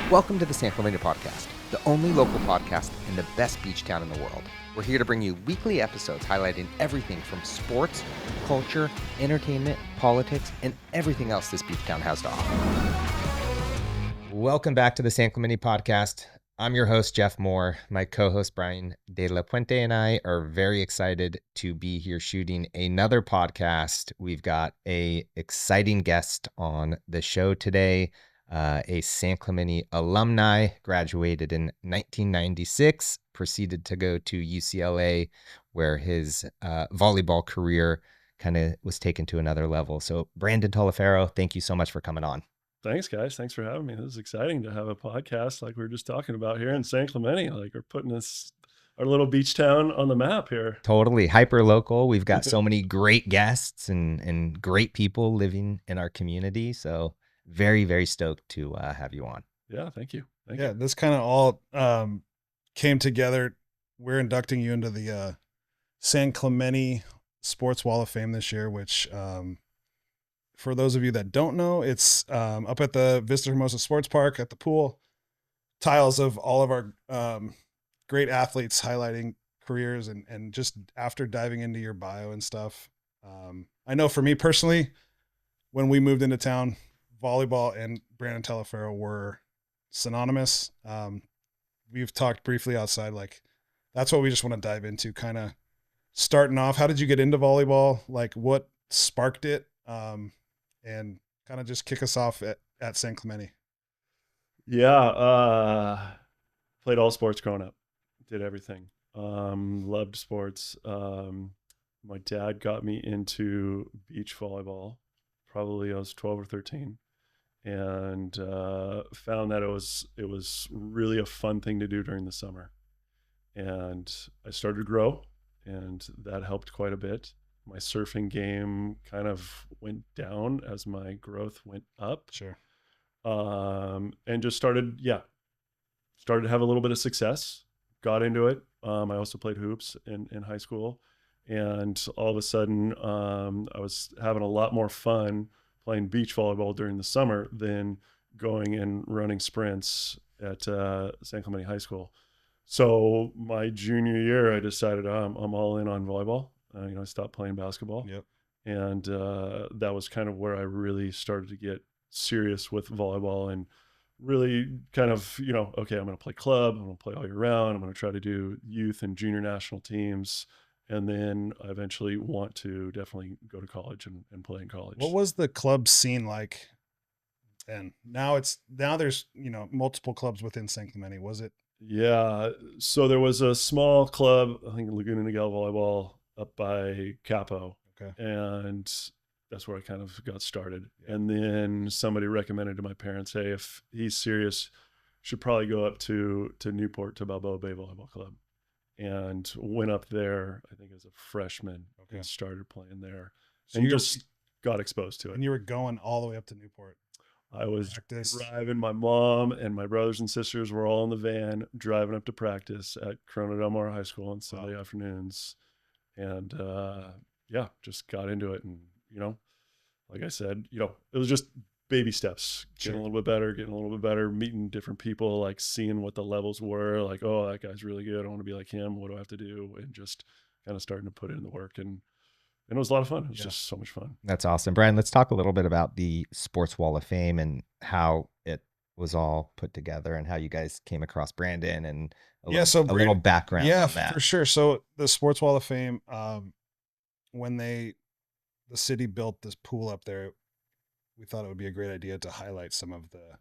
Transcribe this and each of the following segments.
Welcome to the San Clemente Podcast, the only local podcast in the best beach town in the world. We're here to bring you weekly episodes highlighting everything from sports, culture, entertainment, politics, and everything else this beach town has to offer. Welcome back to the San Clemente Podcast. I'm your host, Jeff Moore. My co-host, Brian De La Puente, and I are very excited to be here shooting another podcast. We've got an exciting guest on the show today. A San Clemente alumni, graduated in 1996, proceeded to go to UCLA, where his volleyball career kind of was taken to another level. So Brandon Taliaferro, thank you so much for coming on. Thanks, guys. Thanks for having me. This is exciting to have a podcast like we were just talking about here in San Clemente. Like we're putting our little beach town on the map here. Totally. Hyper local. We've got so many great guests and great people living in our community. So very, very stoked to have you on. Yeah, thank you. Yeah, this kind of all came together. We're inducting you into the San Clemente Sports Wall of Fame this year, which for those of you that don't know, it's up at the Vista Hermosa Sports Park at the pool. Tiles of all of our great athletes highlighting careers and just after diving into your bio and stuff. I know for me personally, when we moved into town, volleyball and Brandon Taliaferro were synonymous. We've talked briefly outside, like that's what we just want to dive into, kind of starting off. How did you get into volleyball? Like what sparked it? And kind of just kick us off at San Clemente. Yeah. Played all sports growing up, did everything. Loved sports. My dad got me into beach volleyball. Probably I was 12 or 13. And found that it was really a fun thing to do during the summer. And I started to grow, and that helped quite a bit. My surfing game kind of went down as my growth went up. Sure. And just started to have a little bit of success, got into it. I also played hoops in high school. And all of a sudden, I was having a lot more fun playing beach volleyball during the summer than going and running sprints at San Clemente High School. So my junior year, I decided I'm all in on volleyball. I stopped playing basketball. Yep. And that was kind of where I really started to get serious with volleyball and really kind of, okay, I'm going to play club. I'm going to play all year round. I'm going to try to do youth and junior national teams. And then I eventually want to definitely go to college and play in college. What was the club scene like then? Now there's, multiple clubs within San Clemente. Was it? Yeah. So there was a small club, I think Laguna Niguel Volleyball up by Capo. Okay. And that's where I kind of got started. Yeah. And then somebody recommended to my parents, hey, if he's serious, should probably go up to Newport to Balboa Bay Volleyball Club. And went up there, I think as a freshman, and started playing there. So and just got exposed to it. And you were going all the way up to Newport. I was driving. My mom and my brothers and sisters were all in the van driving up to practice at Corona Del Mar High School on Sunday afternoons. And just got into it. And, like I said, it was just baby steps, getting a little bit better, meeting different people, like seeing what the levels were, like, oh, that guy's really good. I want to be like him. What do I have to do? And just kind of starting to put in the work. And it was a lot of fun. It was just so much fun. That's awesome. Brian, let's talk a little bit about the Sports Wall of Fame and how it was all put together and how you guys came across Brandon and a little background on that. For sure. So the Sports Wall of Fame, when the city built this pool up there, we thought it would be a great idea to highlight some of the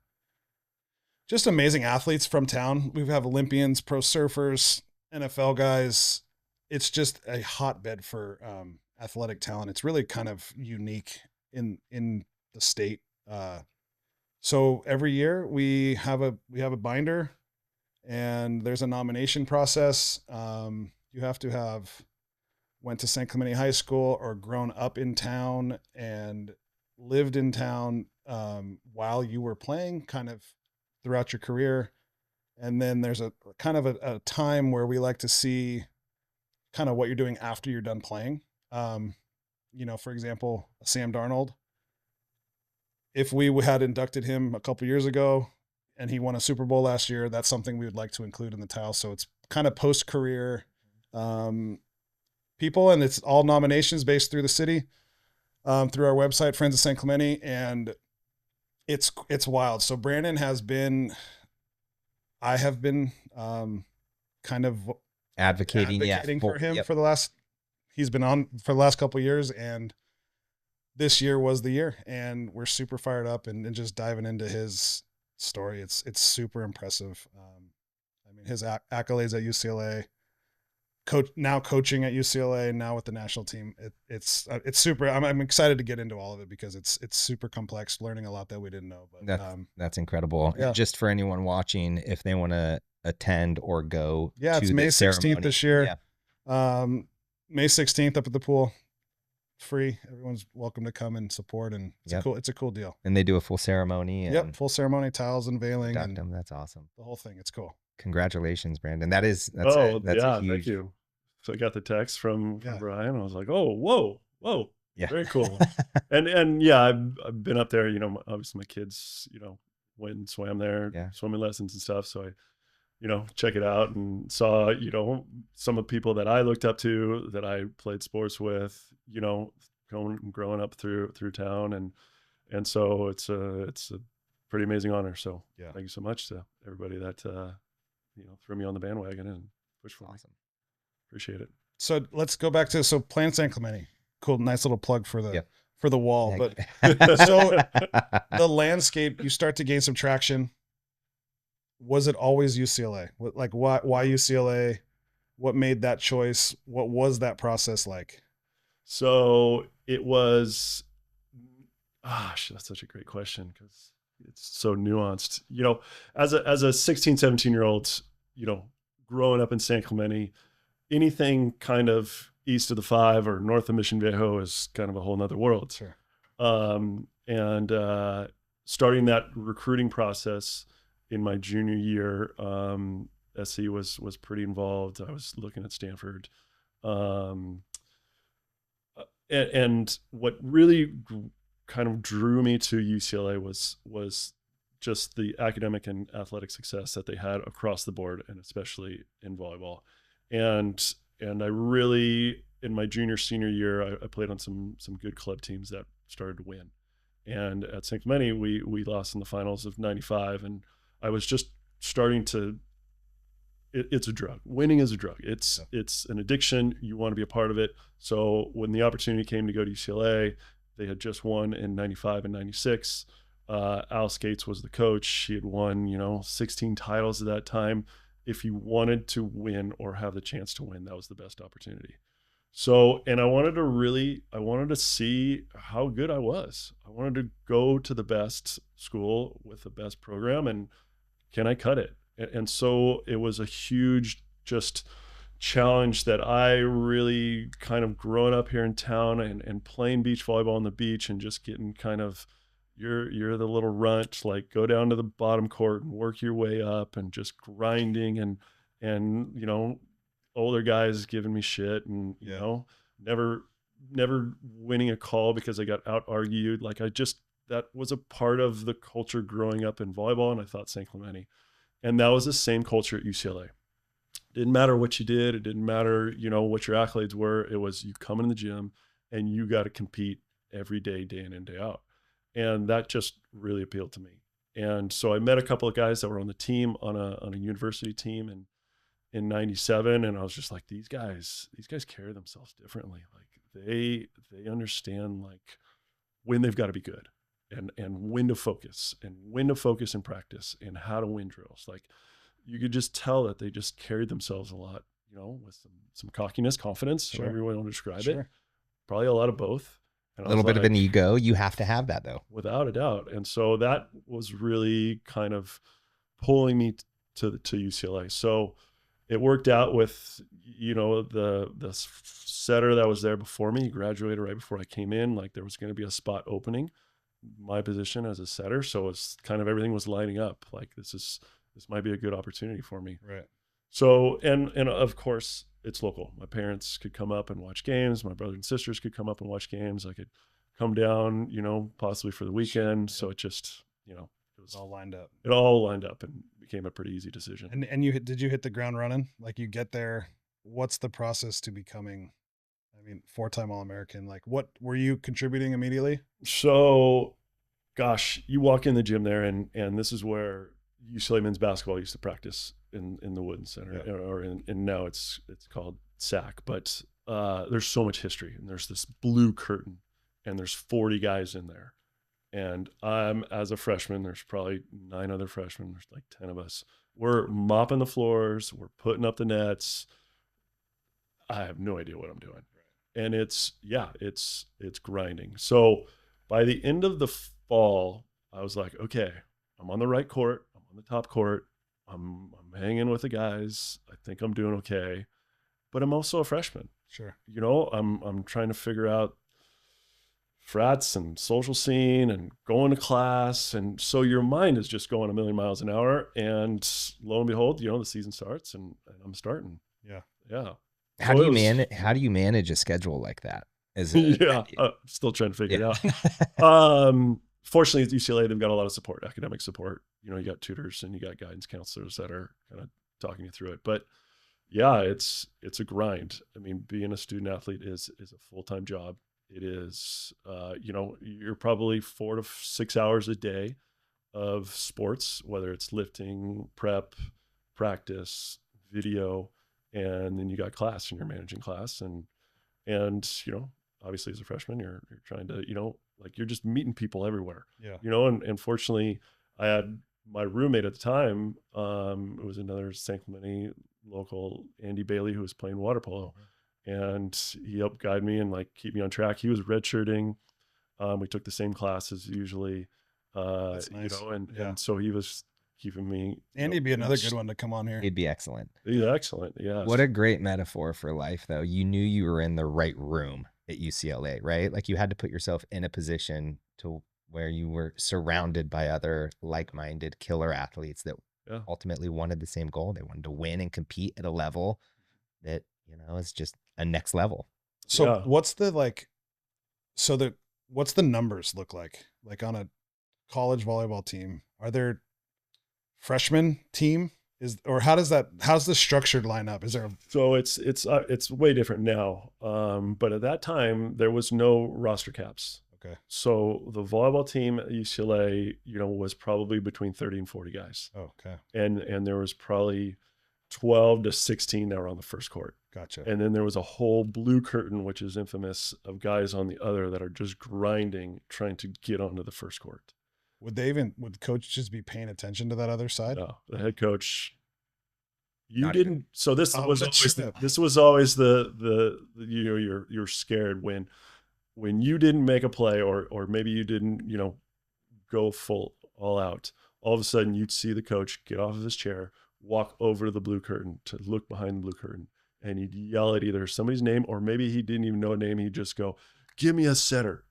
just amazing athletes from town. We have Olympians, pro surfers, NFL guys. It's just a hotbed for athletic talent. It's really kind of unique in the state. So every year we have a binder, and there's a nomination process. You have to have went to San Clemente High School or grown up in town and lived in town while you were playing kind of throughout your career. And then there's a kind of a time where we like to see kind of what you're doing after you're done playing. For example, Sam Darnold, if we had inducted him a couple years ago, and he won a Super Bowl last year. That's something we would like to include in the tile. So it's kind of post-career people, and it's all nominations based through the city, through our website, Friends of San Clemente, and it's wild. So Brandon I have been kind of advocating for him for the last, he's been on for the last couple of years, and this year was the year, and we're super fired up and just diving into his story. It's super impressive. I mean, his accolades at UCLA, coaching at UCLA, now with the national team. It's super. I'm excited to get into all of it because it's super complex, learning a lot that we didn't know. But that's incredible. Yeah. Just for anyone watching, if they want to attend or go, it's May 16th this year. Yeah. May 16th up at the pool. Free. Everyone's welcome to come and support, and it's a cool deal. And they do a full ceremony. And full ceremony, tiles and veiling, and that's awesome. The whole thing. It's cool. Congratulations, Brandon. That's huge. Thank you. So I got the text from Brian. I was like, oh, whoa, yeah, very cool. and yeah, I've been up there. Obviously my kids, went and swam there, swimming lessons and stuff. So I, check it out and saw, some of the people that I looked up to, that I played sports with, growing up through town, and so it's a pretty amazing honor. So thank you so much to everybody that threw me on the bandwagon and pushed for me. Appreciate it. So let's go back to Plan San Clemente. Cool, nice little plug for the wall. But so the landscape, you start to gain some traction. Was it always UCLA? Why UCLA? What made that choice? What was that process like? So it was, that's such a great question because it's so nuanced. As a 16, 17-year-old, growing up in San Clemente, anything kind of east of the 5 or north of Mission Viejo is kind of a whole nother world. Sure. And starting that recruiting process in my junior year, SC was pretty involved. I was looking at Stanford. And what really kind of drew me to UCLA was just the academic and athletic success that they had across the board, and especially in volleyball. And I really, in my senior year, I played on some good club teams that started to win. And at San Clemente, we lost in the finals of 95, and I was just starting to, it's a drug. Winning is a drug. It's an addiction. You want to be a part of it. So when the opportunity came to go to UCLA, they had just won in 95 and 96. Al Skates was the coach. He had won, 16 titles at that time. If you wanted to win or have the chance to win, that was the best opportunity. So, and I wanted to see how good I was. I wanted to go to the best school with the best program, and can I cut it? And so it was a huge just challenge that I really kind of growing up here in town and playing beach volleyball on the beach and just getting kind of, you're the little runt, like go down to the bottom court and work your way up and just grinding and older guys giving me shit and never winning a call because I got out argued. Like that was a part of the culture growing up in volleyball, and I thought San Clemente. And that was the same culture at UCLA. Didn't matter what you did. It didn't matter, what your accolades were. It was you come in the gym and you got to compete every day, day in and day out. And that just really appealed to me. And so I met a couple of guys that were on the team on a university team in 97. And I was just like, these guys carry themselves differently. Like they understand like when they've got to be good. And when to focus in practice and how to win drills. Like you could just tell that they just carried themselves a lot, with some cockiness, confidence, however you want to describe it. Probably a lot of both. And a little bit of an ego. You have to have that though. Without a doubt. And so that was really kind of pulling me to UCLA. So it worked out with, the setter that was there before me. He graduated right before I came in. Like there was going to be a spot opening my position as a setter. So it's kind of everything was lining up. Like this might be a good opportunity for me. Right. So, and of course it's local. My parents could come up and watch games. My brothers and sisters could come up and watch games. I could come down, possibly for the weekend. So it just, was all lined up. It all lined up and became a pretty easy decision. And did you hit the ground running? Like you get there, what's the process to becoming, 4-time All-American? Like what were you contributing immediately? So, gosh, you walk in the gym there and this is where UCLA men's basketball used to practice in the Wooden Center, or in now it's called SAC, but there's so much history, and there's this blue curtain, and there's 40 guys in there. And I'm, as a freshman, there's probably 9 other freshmen, there's like 10 of us. We're mopping the floors, we're putting up the nets. I have no idea what I'm doing. And it's grinding. So by the end of the fall, I was like, okay, I'm on the right court, I'm on the top court, I'm hanging with the guys. I think I'm doing okay, but I'm also a freshman. Sure. You know, I'm trying to figure out frats and social scene and going to class. And so your mind is just going a million miles an hour. And lo and behold, you know, the season starts and I'm starting. Yeah. Yeah. How do you manage a schedule like that? Still trying to figure it out. Fortunately at UCLA, they've got a lot of support, academic support. You know, you got tutors and you got guidance counselors that are kind of talking you through it. But yeah, it's a grind. I mean, being a student athlete is a full-time job. It is, you know, you're probably 4 to 6 hours a day of sports, whether it's lifting, prep, practice, video, and then you got class and you're managing class. And, you know, obviously as a freshman, you're trying to, you know, like you're just meeting people everywhere, you know, and fortunately I had my roommate at the time. It was another San Clemente local, Andy Bailey, who was playing water polo. And he helped guide me and like keep me on track. He was redshirting. We took the same classes usually, That's nice. You know, and so he was keeping me. Andy'd be another good one to come on here. He'd be excellent. He's excellent. Yeah. What a great metaphor for life, though. You knew you were in the right room at UCLA, right? Like you had to put yourself in a position to where you were surrounded by other like-minded killer athletes that ultimately wanted the same goal. They wanted to win and compete at a level that, you know, is just a next level. So what's the what's the numbers look like on a college volleyball team? Are there freshman team how's the structured lineup? Is there So it's way different now. But at that time there was no roster caps. Okay. So the volleyball team at UCLA, you know, was probably between 30 and 40 guys. Oh, okay. And there was probably 12 to 16 that were on the first court. Gotcha. And then there was a whole blue curtain, which is infamous, of guys on the other that are just grinding, trying to get onto the first court. Would coaches be paying attention to that other side? No, the head coach, this was always the you know, you're scared when you didn't make a play or maybe you didn't, you know, go all out. All of a sudden you'd see the coach get off of his chair, walk over to the blue curtain to look behind the blue curtain, and he'd yell at either somebody's name or maybe he didn't even know a name. He'd just go, "Give me a setter."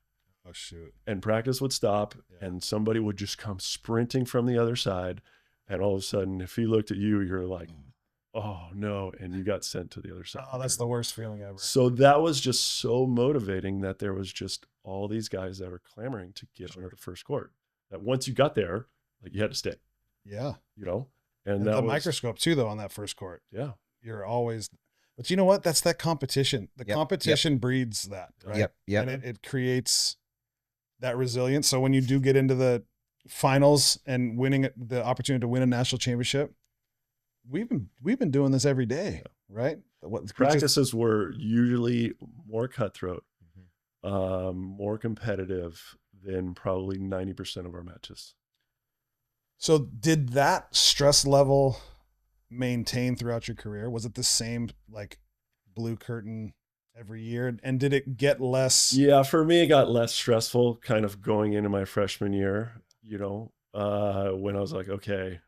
Oh shoot. And practice would stop and somebody would just come sprinting from the other side. And all of a sudden, if he looked at you, you're like, oh no. And you got sent to the other side. Oh, that's the worst feeling ever. So that was just so motivating that there was just all these guys that were clamoring to get onto the first court. That once you got there, like you had to stay. Yeah. You know, and the microscope too, though, on that first court. Yeah. You're always, but you know what? That's that competition. The competition breeds that, right? Yep. And it creates that resilience. So when you do get into the finals and winning the opportunity to win a national championship, we've been doing this every day, right? Practices were usually more cutthroat, more competitive than probably 90% of our matches. So did that stress level maintain throughout your career? Was it the same, like blue curtain every year? And did it get less? Yeah, for me, it got less stressful kind of going into my freshman year, you know, when I was like, okay.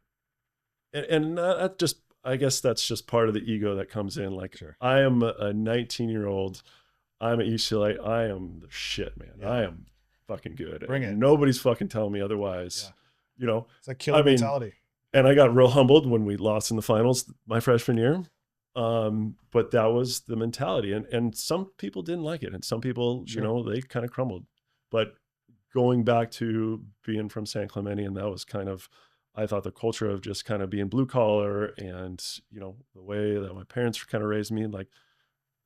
And that just, I guess that's just part of the ego that comes in. Like, I am a 19-year-old. I'm at UCLA. I am the shit, man. I am fucking good. Bring it. Nobody's fucking telling me otherwise. Yeah. You know, it's a killer mentality. And I got real humbled when we lost in the finals my freshman year. But that was the mentality. And some people didn't like it. And some people, you know, they kind of crumbled. But going back to being from San Clemente, and that was kind of, I thought the culture of just kind of being blue collar and, you know, the way that my parents kind of raised me, like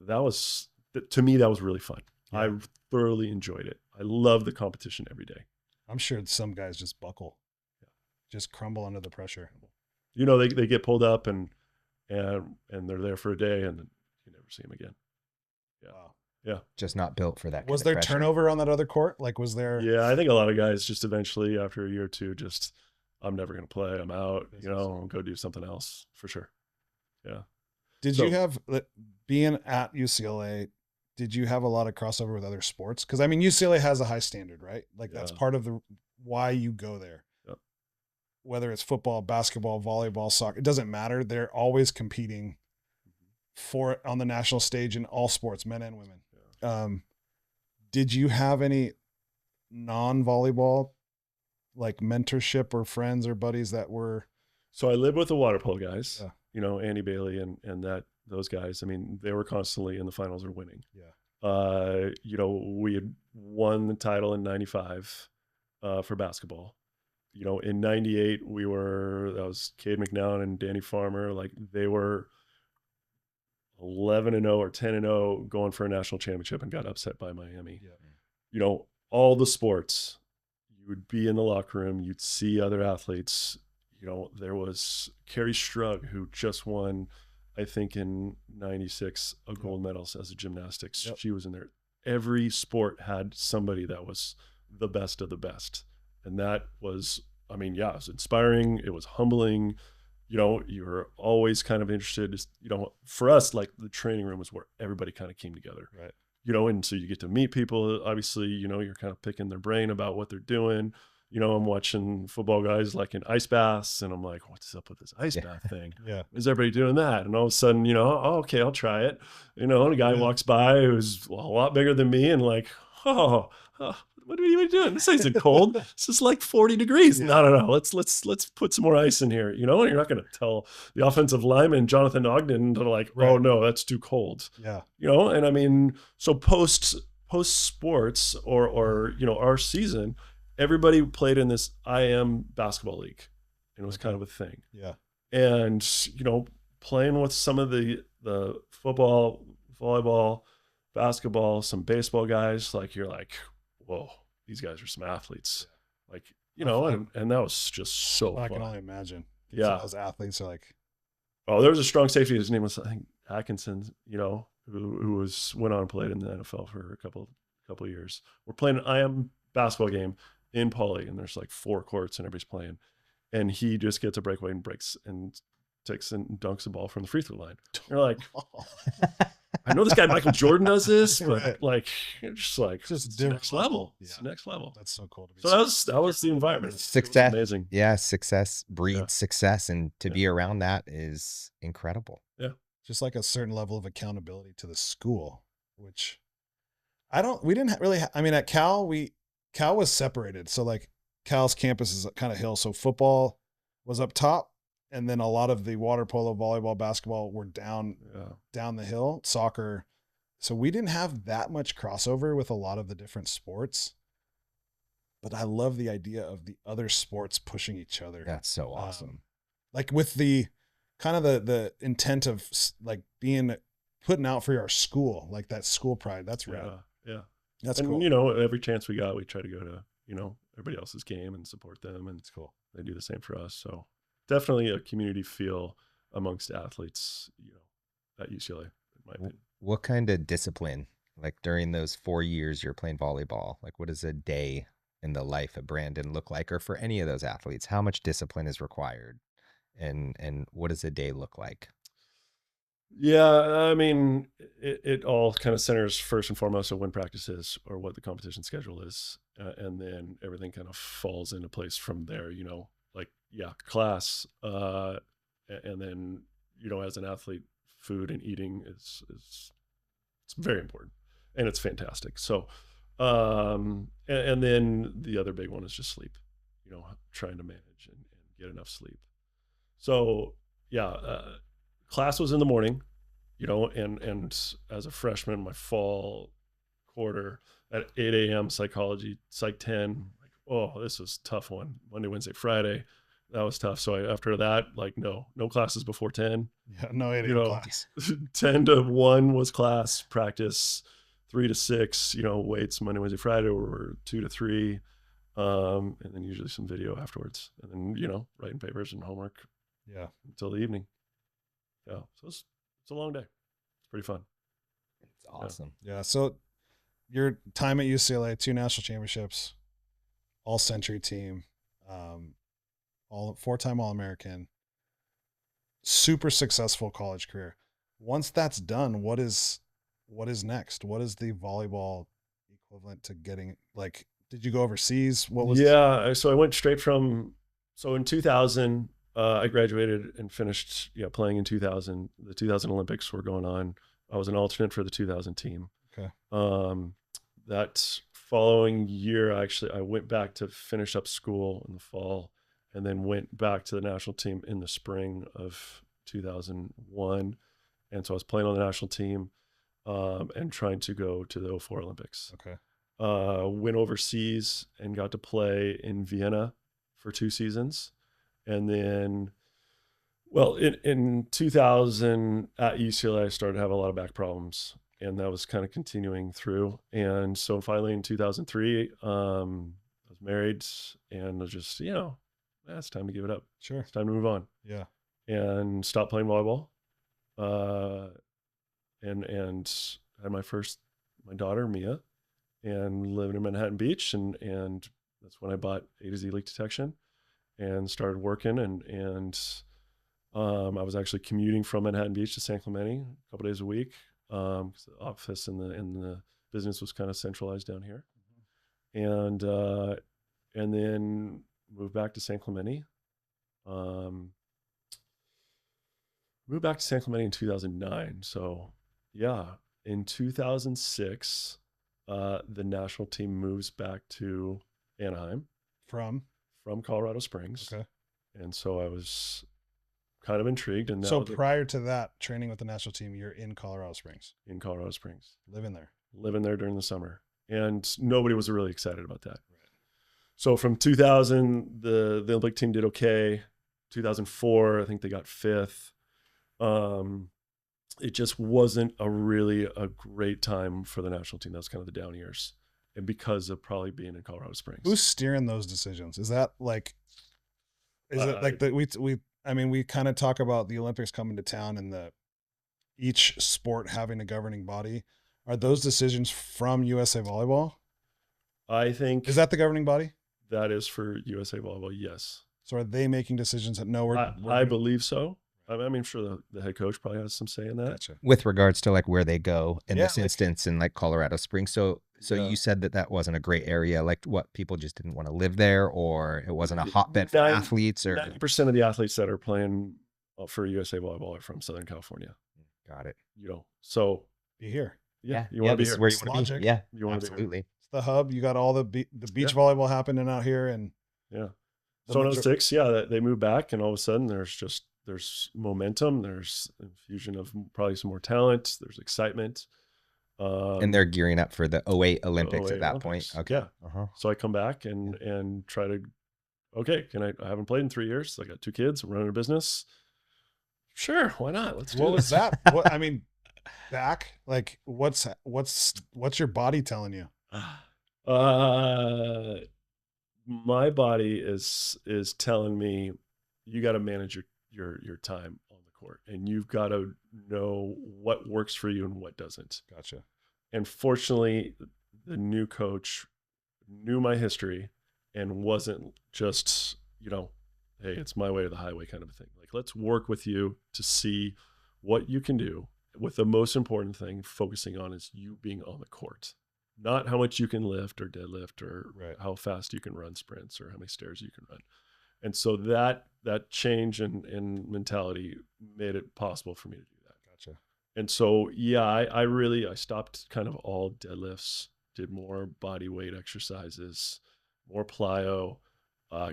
that was, to me, that was really fun. Yeah. I thoroughly enjoyed it. I love the competition every day. I'm sure some guys just buckle, just crumble under the pressure. You know, they get pulled up and they're there for a day and then you never see them again. Yeah. Wow. Yeah. Just not built for that. Was there turnover on that other court? Like, was there? Yeah, I think a lot of guys just eventually after a year or two, just, I'm never going to play. I'm out, you know, I'll go do something else for sure. Yeah. Did you have, being at UCLA, did you have a lot of crossover with other sports? Because I mean, UCLA has a high standard, right? Like that's part of the why you go there. Yep. Whether it's football, basketball, volleyball, soccer, it doesn't matter. They're always competing for it on the national stage in all sports, men and women. Yeah. Did you have any non-volleyball like mentorship or friends or buddies that were? So I lived with the water polo guys, you know, Andy Bailey and those guys. I mean, they were constantly in the finals or winning. Yeah. You know, we had won the title in 95 for basketball. You know, in 98, that was Cade McNown and Danny Farmer. Like they were 11-0 or 10-0 going for a national championship and got upset by Miami. Yeah. You know, all the sports, you would be in the locker room, you'd see other athletes. You know, there was Carrie Strug, who just won, I think in 96, a gold medal as a gymnastics. Yep. She was in there. Every sport had somebody that was the best of the best. And that was, I mean, yeah, it was inspiring. It was humbling. You know, you were always kind of interested. You know, for us, like the training room was where everybody kind of came together. Right. You know, and so you get to meet people. Obviously, you know, you're kind of picking their brain about what they're doing. You know, I'm watching football guys like in ice baths, and I'm like, what's up with this ice bath thing? Yeah. Is everybody doing that? And all of a sudden, you know, oh, okay, I'll try it. You know, and a guy walks by who's a lot bigger than me and like, what are you doing? This isn't cold. This is like 40 degrees. No. Let's put some more ice in here. You know, and you're not going to tell the offensive lineman, Jonathan Ogden, to like, oh no, that's too cold. Yeah. You know, and I mean, so post sports or, you know, our season, everybody played in this IM basketball league, and it was kind of a thing. Yeah. And, you know, playing with some of the football, volleyball, basketball, some baseball guys, like you're like, whoa, these guys are some athletes. Yeah. Like, you know, and that was just so fun. I can only imagine. Yeah. Those athletes are like, oh, there was a strong safety. His name was, I think, Atkinson, you know, who went on and played in the NFL for a couple of years. We're playing an IM basketball game in Poly, and there's like 4 courts and everybody's playing, and he just gets a breakaway and breaks and takes and dunks the ball from the free throw line. You're like, I know this guy Michael Jordan does this, but like, you're just like, just next level. Yeah. It's next level. That's so cool to be. So that was the environment. Success, amazing. Yeah, success breeds success, and to be around that is incredible. Yeah, just like a certain level of accountability to the school, which we didn't really. I mean, at Cal was separated, so like Cal's campus is kind of hill, so football was up top, and then a lot of the water polo, volleyball, basketball were down the hill, soccer. So we didn't have that much crossover with a lot of the different sports, but I love the idea of the other sports pushing each other. That's so awesome. Like with the kind of the intent of like putting out for our school, like that school pride. That's rad. Yeah. That's and, cool. You know, every chance we got, we try to go to, you know, everybody else's game and support them. And it's cool. They do the same for us. So definitely a community feel amongst athletes, you know, at UCLA, in my opinion. What kind of discipline, like during those 4 years you're playing volleyball, like what does a day in the life of Brandon look like, or for any of those athletes? How much discipline is required, and what does a day look like? Yeah, I mean, it all kind of centers first and foremost on when practice is or what the competition schedule is. And then everything kind of falls into place from there, you know, like, yeah, class. And then, you know, as an athlete, food and eating is it's very important, and it's fantastic. So, and then the other big one is just sleep, you know, trying to manage and get enough sleep. So yeah, class was in the morning, you know, and as a freshman, my fall quarter, at 8 a.m. psychology, Psych 10. Like, oh, this was a tough one. Monday, Wednesday, Friday. That was tough. So after that, like, no classes before 10. Yeah, no 8 a.m. class. 10 to 1 was class practice. 3 to 6, weights Monday, Wednesday, Friday, or 2 to 3. And then usually some video afterwards. And then, writing papers and homework. Yeah. Until the evening. Yeah. So it's a long day. It's pretty fun. It's awesome. Yeah. So your time at UCLA, 2 national championships, all century team, all 4-time All-American, super successful college career. Once that's done, what is next? What is the volleyball equivalent to getting, like, did you go overseas? What was? Yeah. So I went straight from, in 2000, I graduated and finished playing in 2000. The 2000 Olympics were going on. I was an alternate for the 2000 team. Okay. That following year, I went back to finish up school in the fall, and then went back to the national team in the spring of 2001. And so I was playing on the national team and trying to go to the 2004 Olympics. Okay. Went overseas and got to play in Vienna for 2 seasons. And then, in 2000 at UCLA, I started to have a lot of back problems, and that was kind of continuing through. And so finally in 2003, I was married, and I was just, it's time to give it up. Sure. It's time to move on. Yeah. And stopped playing volleyball. And had my daughter, Mia, and living in Manhattan Beach. And that's when I bought A to Z Leak Detection and started working. And I was actually commuting from Manhattan Beach to San Clemente a couple days a week. 'Cause the office and the business was kind of centralized down here. Mm-hmm. And then moved back to San Clemente. Moved back to San Clemente in 2009. So yeah, in 2006, the national team moves back to Anaheim From Colorado Springs. Okay. And so I was kind of intrigued. And so prior to that, training with the national team, you're in Colorado Springs. In Colorado Springs. Living there during the summer. And nobody was really excited about that. Right. So from 2000, the Olympic team did okay. 2004, I think they got 5th. It just wasn't a great time for the national team. That was kind of the down years. And because of probably being in Colorado Springs. Who's steering those decisions? Is that like, is it like that we kind of talk about the Olympics coming to town and each sport having a governing body. Are those decisions from USA Volleyball? I think. Is that the governing body? That is for USA Volleyball, yes. So are they making decisions that I believe so. I'm sure the head coach probably has some say in that. Gotcha. With regards to like where they go in this instance in like Colorado Springs. So you said that wasn't a great area. Like what, people just didn't want to live there, or it wasn't a hotbed for athletes, or 90% of the athletes that are playing for USA Volleyball are from Southern California. Got it. So be here. Yeah. You want to be here. Where you want to be. Yeah, you want absolutely. It's the hub. You got all the beach volleyball happening out here. And yeah. So in 06, they moved back, and all of a sudden there's momentum, there's infusion of probably some more talent, there's excitement. And they're gearing up for the 08 Olympics at that Olympics. point. Okay. Yeah. Uh-huh. So I come back and try to, I haven't played in 3 years. I got 2 kids, I'm running a business. Sure, why not? Let's do it. What was that? Back, like what's your body telling you? My body is telling me you got to manage your time on the court, and you've got to know what works for you and what doesn't. Gotcha. And fortunately, the new coach knew my history and wasn't just, hey, it's my way or the highway kind of a thing. Like, let's work with you to see what you can do, with the most important thing focusing on is you being on the court, not how much you can lift or deadlift or how fast you can run sprints or how many stairs you can run. And so that change in mentality made it possible for me to do that. Gotcha. And so, yeah, I stopped kind of all deadlifts, did more body weight exercises, more plyo,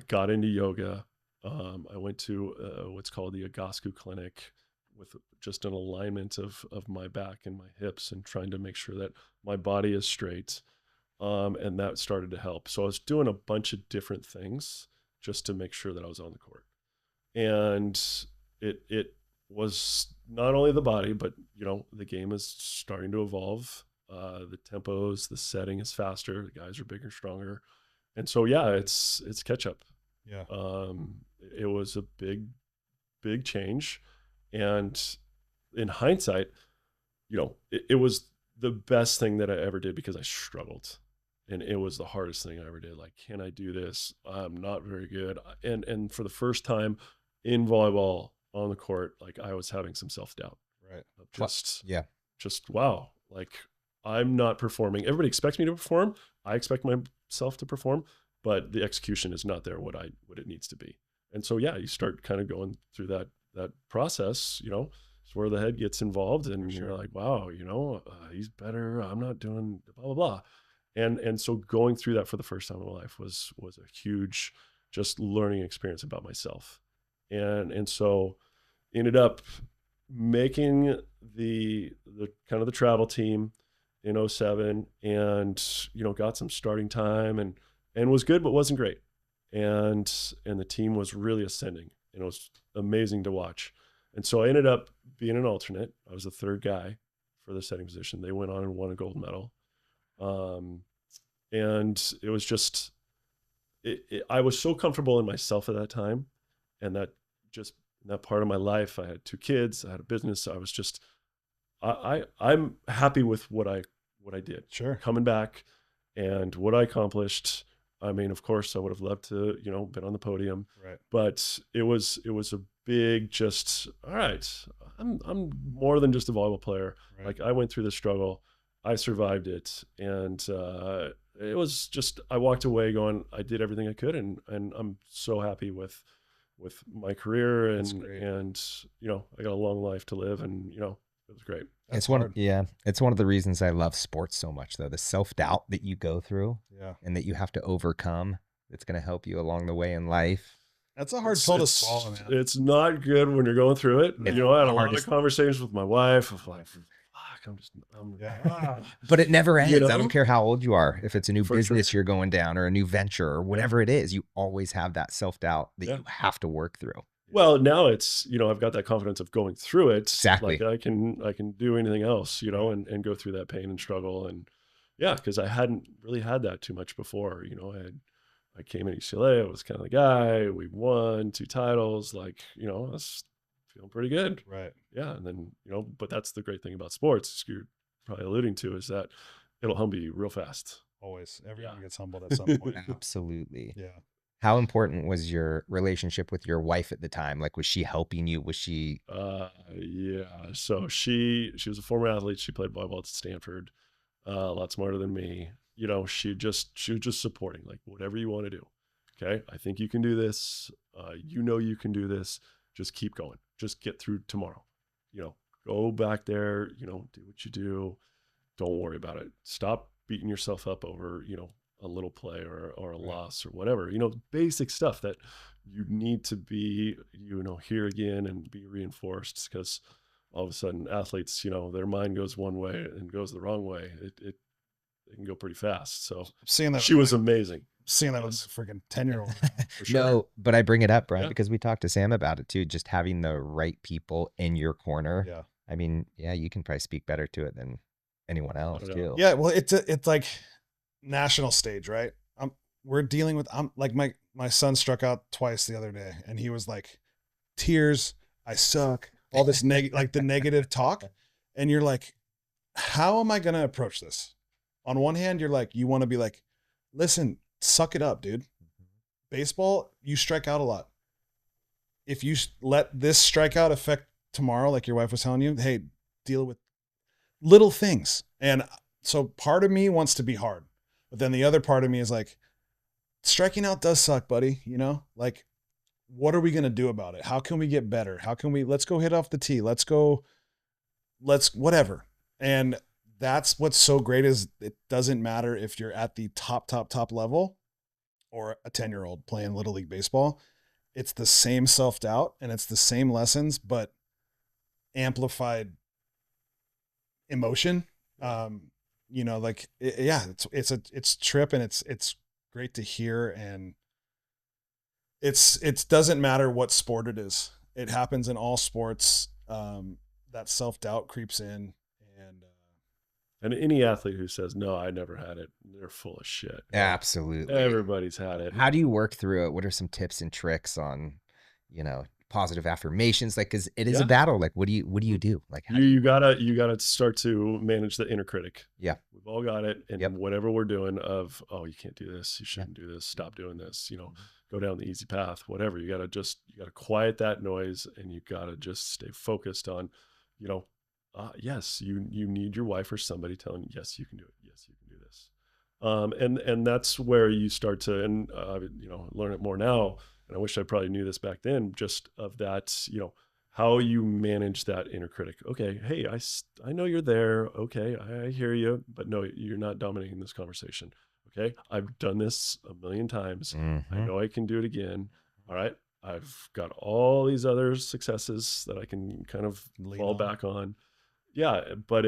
got into yoga. I went to what's called the Agascu Clinic with just an alignment of my back and my hips and trying to make sure that my body is straight. And that started to help. So I was doing a bunch of different things just to make sure that I was on the court. And it was not only the body, but the game is starting to evolve. The tempos, the setting is faster. The guys are bigger, stronger, and so it's catch up. Yeah. It was a big change, and in hindsight, it was the best thing that I ever did because I struggled, and it was the hardest thing I ever did. Like, can I do this? I'm not very good, and for the first time in volleyball on the court, like I was having some self-doubt. Right. Just wow. Like, I'm not performing. Everybody expects me to perform. I expect myself to perform, but the execution is not there what it needs to be. And so, you start kind of going through that process, it's where the head gets involved, and you're like, wow, he's better. I'm not doing blah, blah, blah. And so going through that for the first time in my life was a huge just learning experience about myself. And so ended up making the kind of the travel team in 2007, and got some starting time and was good but wasn't great, and the team was really ascending, and it was amazing to watch. And so I ended up being an alternate. I was the third guy for the setting position. They went on and won a gold medal, and it was just I was so comfortable in myself at that time, and that part of my life, I had 2 kids, I had a business. I was just, I'm happy with what I did. Sure. Coming back and what I accomplished. I mean, of course I would have loved to, been on the podium, right. But it was a big, just, all right, I'm more than just a volleyball player. Right. Like, I went through the struggle, I survived it. And, it was just, I walked away going, I did everything I could. And I'm so happy with my career, and I got a long life to live, and it was great. It's one of the reasons I love sports so much, though. The self-doubt that you go through, and that you have to overcome, it's going to help you along the way in life. That's a hard pill to swallow, man. It's not good when you're going through it. I had a lot of conversations with my wife of like, but it never ends. I don't care how old you are. If it's a new business you're going down, or a new venture, or whatever it is, you always have that self-doubt that you have to work through. Well, now it's, I've got that confidence of going through it. Exactly. Like, I can do anything else, and go through that pain and struggle. And because I hadn't really had that too much before. I came in UCLA, I was kind of the guy. We won 2 titles. Like, I was feeling pretty good. Right. Yeah. And then, but that's the great thing about sports, you're probably alluding to, is that it'll humble you real fast. Always. Everyone gets humbled at some point. Absolutely. Yeah. How important was your relationship with your wife at the time? Like, was she helping you? Was she? Yeah. So she was a former athlete. She played volleyball at Stanford, a lot smarter than me. She was just supporting, like, whatever you want to do. Okay. I think you can do this. You can do this. Just keep going. Just get through tomorrow. Go back there, do what you do. Don't worry about it. Stop beating yourself up over, a little play or a loss or whatever, basic stuff that you need to be, here again and be reinforced, because all of a sudden athletes, their mind goes one way and goes the wrong way. It can go pretty fast. So seeing that, she was amazing. Seeing that was a freaking 10-year-old. Sure. No, but I bring it up, Brian, because we talked to Sam about it too. Just having the right people in your corner. Yeah. I mean, you can probably speak better to it than anyone else too. Yeah. Well, it's like national stage, right? We're dealing with, like, my son struck out twice the other day, and he was like, tears, I suck, all this like the negative talk. And you're like, how am I going to approach this? On one hand, you're like, you want to be like, listen, suck it up, dude. Baseball, you strike out a lot. If you let this strikeout affect tomorrow, like your wife was telling you, hey, deal with little things. And so part of me wants to be hard, but then the other part of me is like, striking out does suck, buddy. Like, what are we going to do about it? How can we get better? Let's go hit off the tee. Let's whatever. And that's what's so great, is it doesn't matter if you're at the top level or a 10-year-old playing Little League baseball. It's the same self-doubt, and it's the same lessons, but amplified emotion. you know, like, it's trip, and it's great to hear. And it doesn't matter what sport it is. It happens in all sports. That self-doubt creeps in, and any athlete who says, no, I never had it, they're full of shit. Absolutely. Everybody's had it. How do you work through it? What are some tips and tricks on, you know, positive affirmations? Like, cause it is a battle. Like, what do you do? Like, you gotta start to manage the inner critic. Yeah. We've all got it. And whatever we're doing of, oh, you can't do this. You shouldn't do this. Stop doing this, you know, go down the easy path, whatever. You gotta quiet that noise, and you gotta just stay focused on, you know, yes, you need your wife or somebody telling you, yes, you can do it. Yes, you can do this. And that's where you start to, and you know, learn it more now. And I wish I probably knew this back then, just of that, you know, how you manage that inner critic. Okay, hey, I know you're there. Okay, I hear you, but no, you're not dominating this conversation. Okay, I've done this a million times. I know I can do it again. All right, I've got all these other successes that I can kind of fall back on. Yeah, but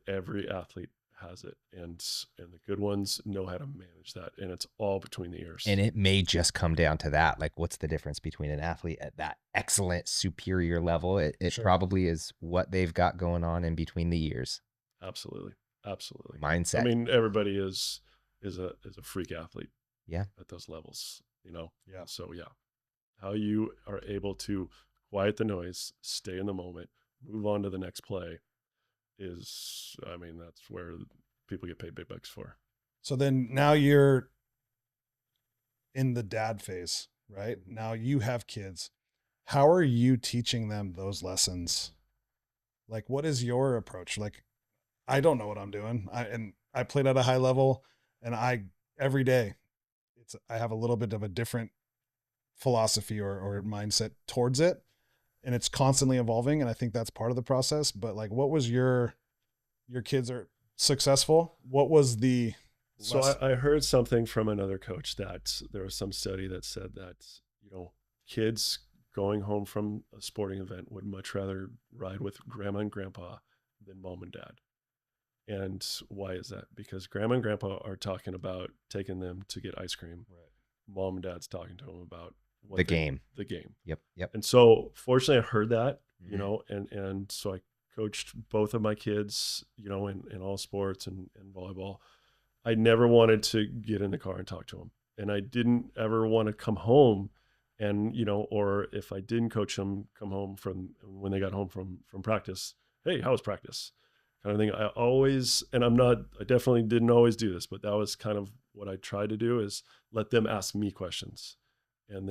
every athlete has it, and the good ones know how to manage that, and it's all between the ears. And it may just come down to that. Like, what's the difference between an athlete at that excellent superior level? It probably is what they've got going on in between the ears. Absolutely. Mindset. I mean, everybody is a freak athlete. Yeah. At those levels, you know. Yeah. So how you are able to quiet the noise, stay in the moment, move on to the next play is, I mean, that's where people get paid big bucks for. So then now you're in the dad phase, right? Now you have kids. How are you teaching them those lessons? Like, what is your approach? Like, I don't know what I'm doing. I played at a high level, and every day I have a little bit of a different philosophy or mindset towards it. And it's constantly evolving. And I think that's part of the process. But like, what was your kids are successful? What was the So I heard something from another coach that there was some study that said that, you know, kids going home from a sporting event would much rather ride with grandma and grandpa than mom and dad. And why is that? Because grandma and grandpa are talking about taking them to get ice cream. Right. Mom and dad's talking to them about the game. Yep. And so fortunately I heard that, you know, and so I coached both of my kids, you know, in all sports and volleyball. I never wanted to get in the car and talk to them. And I didn't ever want to come home and, you know, or if I didn't coach them, come home from when they got home from practice. Hey, how was practice? Kind of thing. I definitely didn't always do this, but that was kind of what I tried to do, is let them ask me questions. And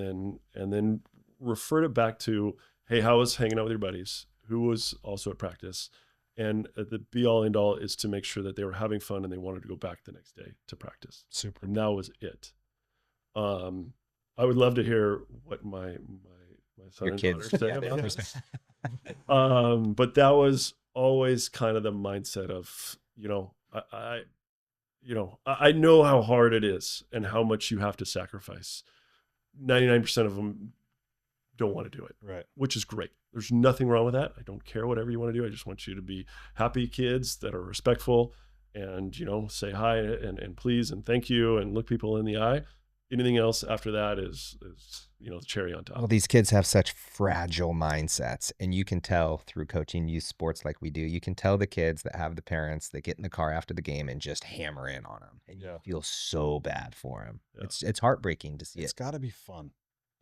then refer it back to, hey, how was hanging out with your buddies? Who was also at practice? And the be all end all is to make sure that they were having fun and they wanted to go back the next day to practice. Super. And that was it. I would love to hear what my son and daughter say about this. But that was always kind of the mindset of, you know, I know how hard it is and how much you have to sacrifice. 99% of them don't want to do it, right? Which is great. There's nothing wrong with that. I don't care whatever you want to do. I just want you to be happy kids that are respectful and, you know, say hi and please and thank you and look people in the eye. Anything else after that is, you know, the cherry on top. Well, these kids have such fragile mindsets, and you can tell through coaching youth sports like we do. You can tell the kids that have the parents that get in the car after the game and just hammer in on them, and you feel so bad for them. Yeah. It's heartbreaking to see. It's got to be fun.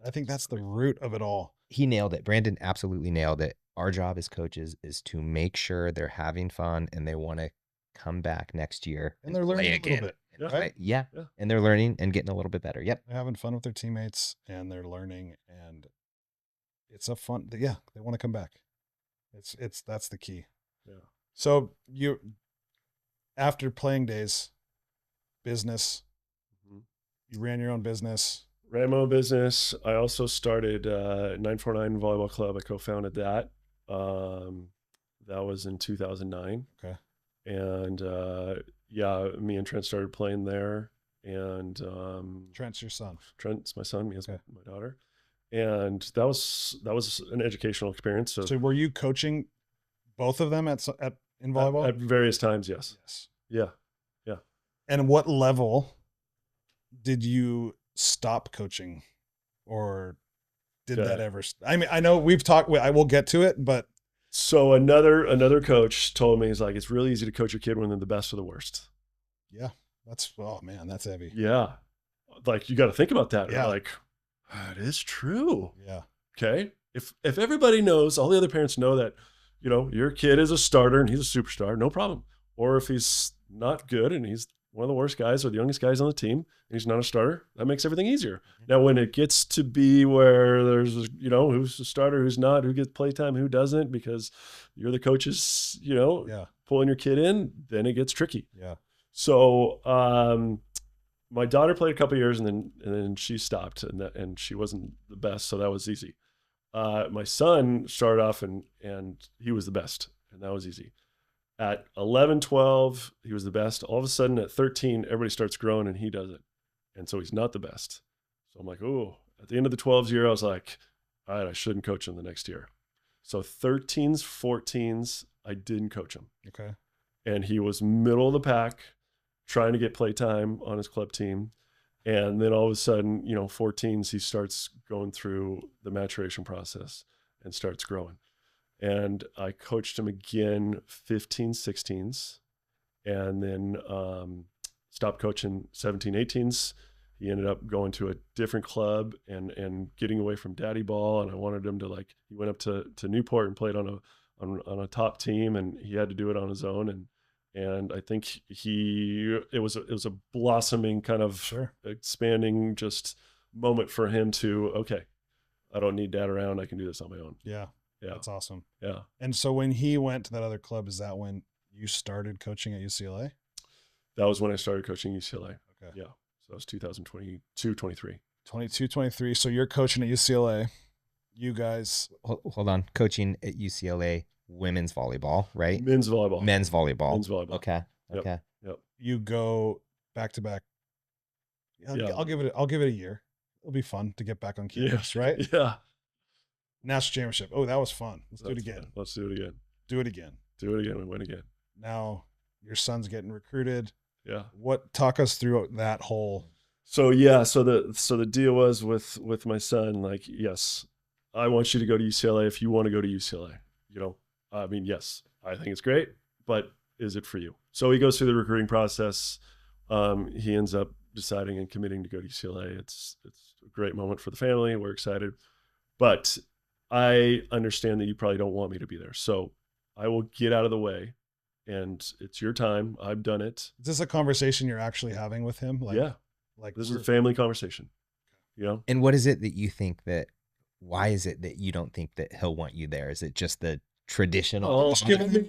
I think that's the root of it all. He nailed it. Brandon absolutely nailed it. Our job as coaches is to make sure they're having fun and they want to come back next year and they're learning a little bit. Right? Yeah. And they're learning and getting a little bit better. Yep. They're having fun with their teammates and they're learning, and it's a fun. They want to come back. That's the key. Yeah. So you, after playing days, business, you ran your own business. Ran my own business. I also started 949 Volleyball Club. I co-founded that. That was in 2009. Okay. And me and Trent started playing there. And Trent's your son. Trent's my son. Me as my daughter. And that was an educational experience. So were you coaching both of them in volleyball? At various times, yes. Yeah. And what level did you stop coaching, or did that ever? I mean, I know we've talked. I will get to it, but so another coach told me, he's like, it's really easy to coach your kid when they're the best or the worst. yeah, oh man, that's heavy. Yeah, like you got to think about that. Yeah. Like, that is true. Yeah. Okay. If everybody knows, all the other parents know that, your kid is a starter and he's a superstar, no problem. Or if he's not good and he's one of the worst guys or the youngest guys on the team and he's not a starter, that makes everything easier. Now, when it gets to be where there's, who's a starter, who's not, who gets playtime, who doesn't, because you're the coaches, pulling your kid in, then it gets tricky. Yeah. So, my daughter played a couple of years and then she stopped and she wasn't the best. So that was easy. My son started off and he was the best, and that was easy. At 11, 12, he was the best. All of a sudden at 13, everybody starts growing and he doesn't. And so he's not the best. So I'm like, oh, at the end of the 12s year, I was like, all right, I shouldn't coach him the next year. So 13s, 14s, I didn't coach him. Okay. And he was middle of the pack, trying to get play time on his club team. And then all of a sudden, 14s, he starts going through the maturation process and starts growing. And I coached him again 15, 16s, and then stopped coaching 17, 18s. He ended up going to a different club and getting away from daddy ball. And I wanted him to he went up to Newport and played on a top team, and he had to do it on his own. And I think it was a blossoming kind of expanding just moment for him to, okay, I don't need dad around. I can do this on my own. Yeah. Yeah. That's awesome. Yeah. And so when he went to that other club, is that when you started coaching at UCLA? That was when I started coaching UCLA. Okay. Yeah. So that was 2022, 23. 22, 23. So you're coaching at UCLA. You guys. Hold on. Coaching at UCLA women's volleyball, right? Men's volleyball. Men's volleyball. Men's volleyball. Okay. Yep. Okay. Yep. You go back to back. I'll give it a year. It'll be fun to get back on campus, right? Yeah. National championship. Oh, that was fun. Let's do it again. Fun. Let's do it again. Do it again. Do it again and win again. Now your son's getting recruited. Yeah. Talk us through that whole. So yeah, so the deal was with my son, like, yes, I want you to go to UCLA if you want to go to UCLA. I mean, yes, I think it's great, but is it for you? So he goes through the recruiting process. He ends up deciding and committing to go to UCLA. It's a great moment for the family. We're excited, but I understand that you probably don't want me to be there. So I will get out of the way, and it's your time. I've done it. Is this a conversation you're actually having with him? Yeah. This is a family conversation, And what is it that you think why is it that you don't think that he'll want you there? Is it just the traditional? Giving him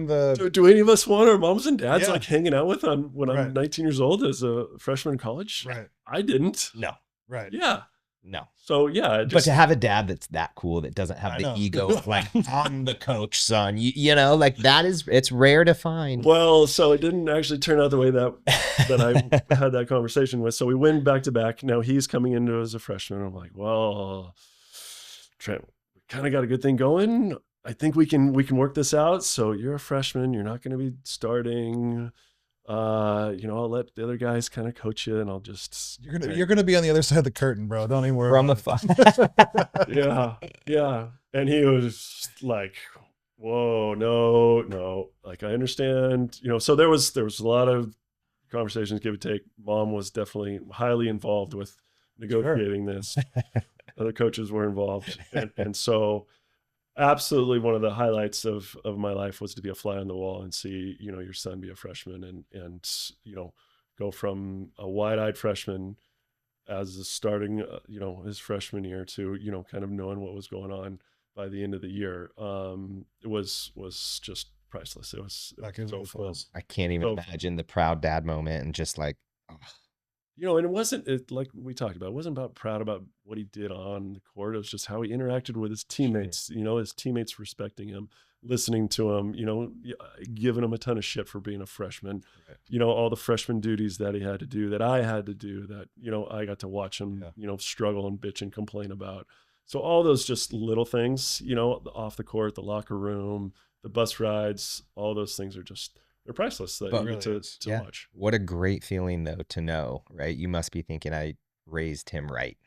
the. Do any of us want our moms and dads hanging out with when I'm 19 years old as a freshman in college? Right. I didn't. No. Right. Yeah. No. So yeah, but to have a dad that's that cool, that doesn't have the ego of I'm the coach, son, it's rare to find. Well, so it didn't actually turn out the way that I had that conversation with. So we win back to back. Now he's coming into as a freshman. I'm like, well, Trent, we kind of got a good thing going. I think we can work this out. So you're a freshman. You're not going to be starting. I'll let the other guys kind of coach you, and I'll just you're gonna be on the other side of the curtain, bro. Don't even worry. From the fun. Yeah. And he was like, whoa, no. Like, I understand, so there was a lot of conversations, give and take. Mom was definitely highly involved with negotiating this. Other coaches were involved. And so absolutely one of the highlights of my life was to be a fly on the wall and see, your son be a freshman and go from a wide-eyed freshman as a starting, his freshman year to, kind of knowing what was going on by the end of the year. It was just priceless. It was so fun. I can't even imagine the proud dad moment and just like, and it wasn't like we talked about. It wasn't about proud about what he did on the court. It was just how he interacted with his teammates. His teammates respecting him, listening to him. Giving him a ton of shit for being a freshman. Right. All the freshman duties that he had to do, that I had to do, that I got to watch him. Struggle and bitch and complain about. So all those just little things. Off the court, the locker room, the bus rides, all those things are just they're priceless that But you get to yeah. watch. What a great feeling though to know, right? You must be thinking I raised him right?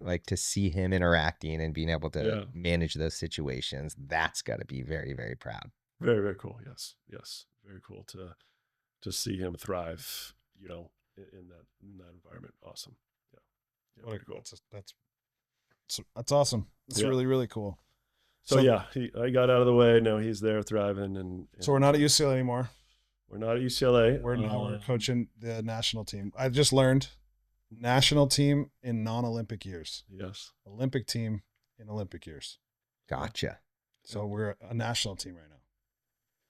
Like to see him interacting and being able to Yeah. manage those situations, that's got to be very, very proud. Very, very cool. Yes. Very cool to see him thrive, in that environment. Awesome. Yeah. What a, Very cool. that's awesome. It's Yeah. really, really cool. So yeah, I got out of the way. Now he's there thriving, and so we're not at UCLA anymore. We're not at UCLA. We're coaching the national team. I just learned national team in non-Olympic years. Yes. Olympic team in Olympic years. Gotcha. So we're a national team right now.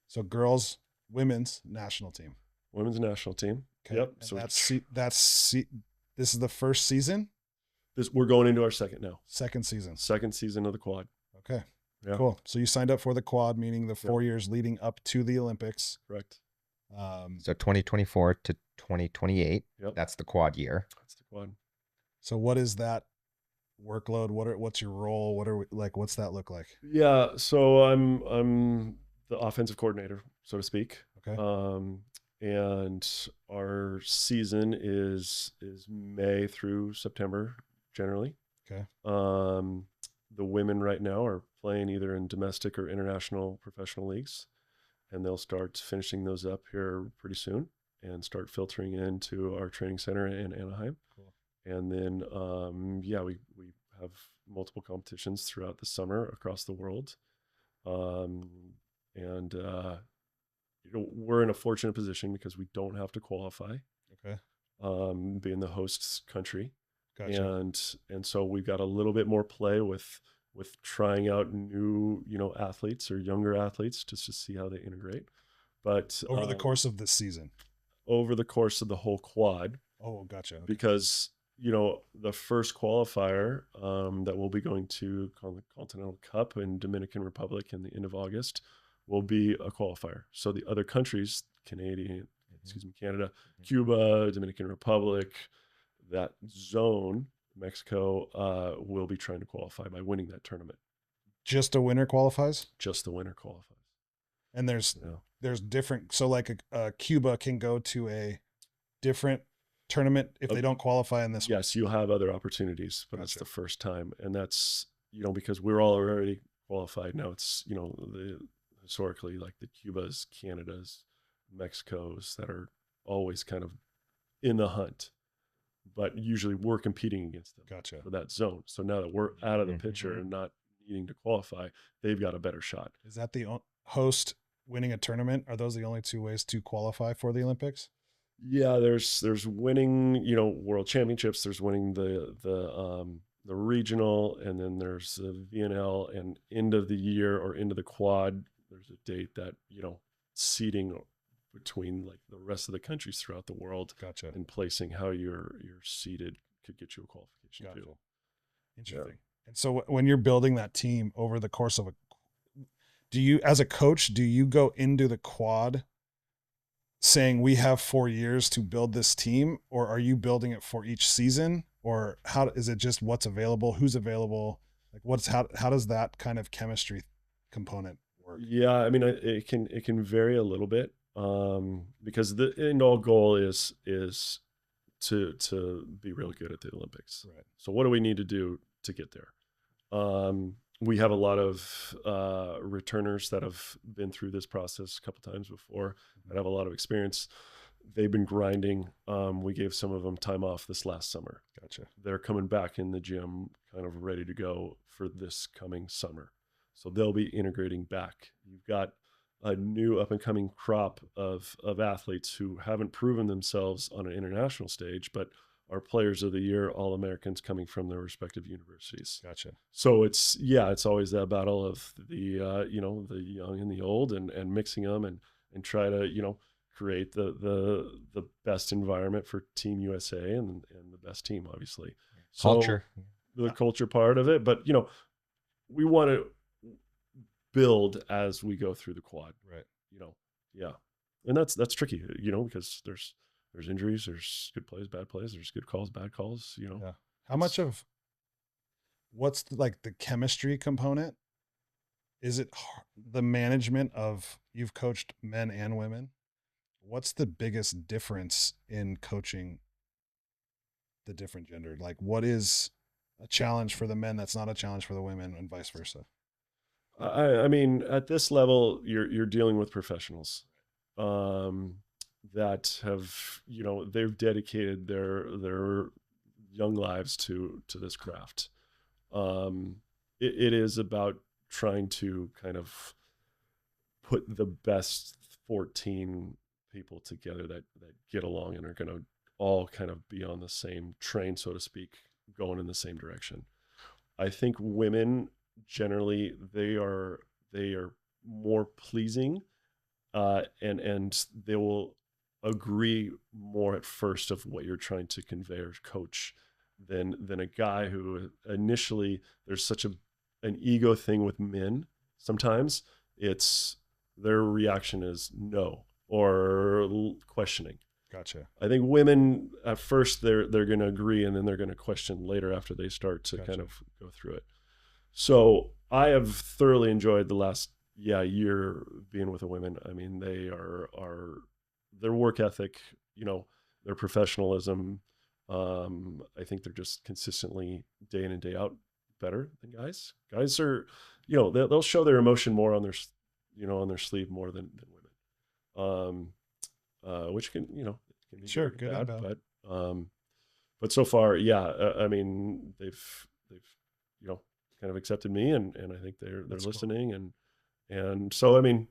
So girls, women's national team. Women's national team. Okay. Yep. And So this is the first season. We're going into our second season of the quad. Okay. Yeah. Cool. So you signed up for the quad, meaning the 4 years leading up to the Olympics. Correct. So 2024 to 2028. Yep. That's the quad year. That's the quad. So what is that workload? What's your role? What's that look like? Yeah. So I'm the offensive coordinator, so to speak. Okay. And our season is May through September generally. Okay. The women right now are playing either in domestic or international professional leagues, and they'll start finishing those up here pretty soon and start filtering into our training center in Anaheim. Cool. And then, we have multiple competitions throughout the summer across the world. We're in a fortunate position because we don't have to qualify. Okay. Being the host country. Gotcha. And so we've got a little bit more play with trying out new, athletes or younger athletes just to see how they integrate. But over the course of this season, over the course of the whole quad. Oh, gotcha. Okay. Because, the first qualifier that we'll be going to the Continental Cup in Dominican Republic in the end of August will be a qualifier. So the other countries, Canada, Cuba, Dominican Republic, that zone, Mexico, will be trying to qualify by winning that tournament. Just a winner qualifies? Just the winner qualifies. And there's different, so like a Cuba can go to a different tournament if they don't qualify in this. Yes, you'll have other opportunities, but It's the first time. And that's, because we're all already qualified now. It's, historically like the Cubas, Canadas, Mexicos that are always kind of in the hunt, but usually we're competing against them for that zone. So now that we're out of the picture and not needing to qualify, they've got a better shot. Is that the host winning a tournament? Are those the only two ways to qualify for the Olympics? Yeah, there's winning, world championships. There's winning the regional, and then there's the VNL, and end of the year or into the quad. There's a date that seeding between like the rest of the countries throughout the world. Gotcha. And placing how you're seeded could get you a qualification too. Interesting. Yeah. And so when you're building that team over the course of as a coach, do you go into the quad saying we have 4 years to build this team, or are you building it for each season, or how is it just what's available, who's available, like how does that kind of chemistry component work? Yeah, I mean, it can vary a little bit because the end all goal is to be really good at the Olympics. Right. So what do we need to do to get there? We have a lot of returners that have been through this process a couple times before that have a lot of experience. They've been grinding. We gave some of them time off this last summer. Gotcha. They're coming back in the gym kind of ready to go for this coming summer. So they'll be integrating back. You've got a new up and coming crop of athletes who haven't proven themselves on an international stage, but are players of the year, All-Americans coming from their respective universities. Gotcha. So it's always that battle of the the young and the old and mixing them and try to, create the best environment for Team USA and the best team, obviously. Culture. So the culture part of it, but we want to build as we go through the quad. Right. Yeah. And that's tricky, because there's injuries, there's good plays, bad plays, there's good calls, bad calls, Yeah. How much of what's the chemistry component? Is it the management of, you've coached men and women? what's the biggest difference in coaching the different gender? Like, what is a challenge for the men that's not a challenge for the women, and vice versa? I mean, at this level, you're dealing with professionals that have, they've dedicated their young lives to this craft. It is about trying to kind of put the best 14 people together that get along and are going to all kind of be on the same train, so to speak, going in the same direction. I think women generally they are more pleasing, and they will agree more at first of what you're trying to convey or coach than a guy who initially there's such an ego thing with men. Sometimes it's their reaction is no or questioning. Gotcha. I think women at first they're going to agree, and then they're going to question later after they start to kind of go through it. So I have thoroughly enjoyed the last year being with the women. I mean, they are their work ethic, their professionalism. I think they're just consistently day in and day out better than guys. Guys are, they'll show their emotion more on their, on their sleeve more than women. Which can be sure good, and bad. But so far, I mean, they've kind of accepted me, and I think they're listening, cool. and so I mean,